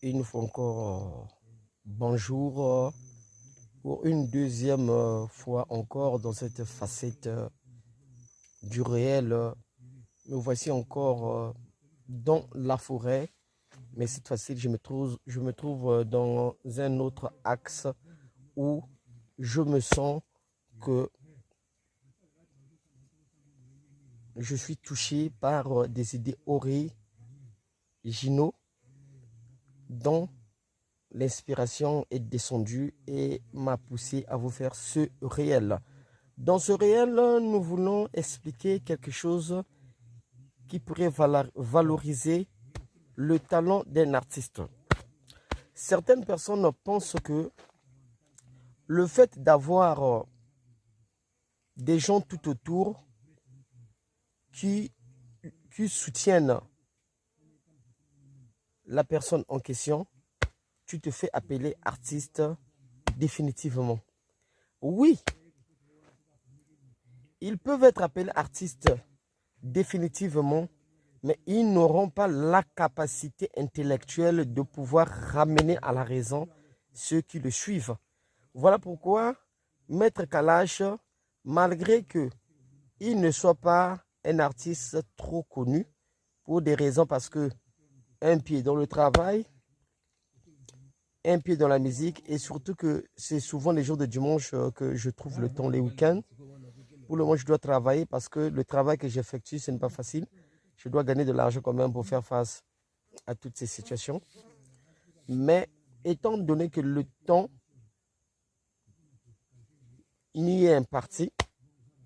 une fois encore, bonjour pour une deuxième fois encore dans cette facette du réel. Me voici encore dans la forêt, mais cette fois-ci, je me trouve dans un autre axe où je me sens que je suis touché par des idées originaux dont l'inspiration est descendue et m'a poussé à vous faire ce réel. Dans ce réel, nous voulons expliquer quelque chose qui pourrait valoriser le talent d'un artiste. Certaines personnes pensent que le fait d'avoir des gens tout autour qui soutiennent la personne en question, tu te fais appeler artiste définitivement. Oui, ils peuvent être appelés artistes définitivement, mais ils n'auront pas la capacité intellectuelle de pouvoir ramener à la raison ceux qui le suivent. Voilà pourquoi Maître Kalash, malgré qu'il ne soit pas un artiste trop connu, pour des raisons parce que un pied dans le travail, un pied dans la musique, et surtout que c'est souvent les jours de dimanche que je trouve le temps, les week-ends. Pour le moment, je dois travailler parce que le travail que j'effectue, ce n'est pas facile. Je dois gagner de l'argent quand même pour faire face à toutes ces situations. Mais étant donné que le temps m'y est imparti,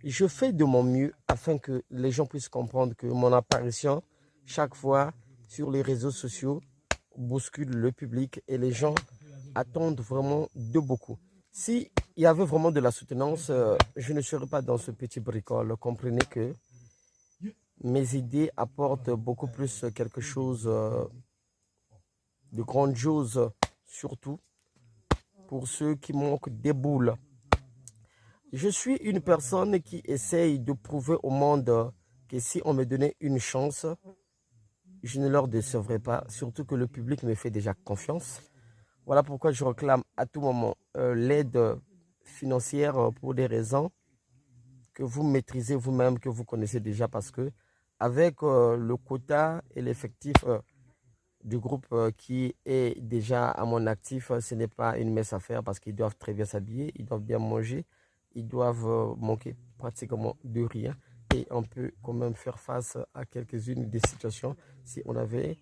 je fais de mon mieux afin que les gens puissent comprendre que mon apparition, chaque fois sur les réseaux sociaux, bouscule le public et les gens attendent vraiment de beaucoup. S'il y avait vraiment de la soutenance, je ne serais pas dans ce petit bricole. Comprenez que mes idées apportent beaucoup plus quelque chose de grandiose, surtout pour ceux qui manquent des boules. Je suis une personne qui essaye de prouver au monde que si on me donnait une chance, je ne leur décevrai pas, surtout que le public me fait déjà confiance. Voilà pourquoi je réclame à tout moment l'aide financière pour des raisons que vous maîtrisez vous-même, que vous connaissez déjà, parce que avec le quota et l'effectif du groupe qui est déjà à mon actif, ce n'est pas une mince affaire parce qu'ils doivent très bien s'habiller, ils doivent bien manger, ils doivent manquer pratiquement de rien et on peut quand même faire face à quelques-unes des situations si on avait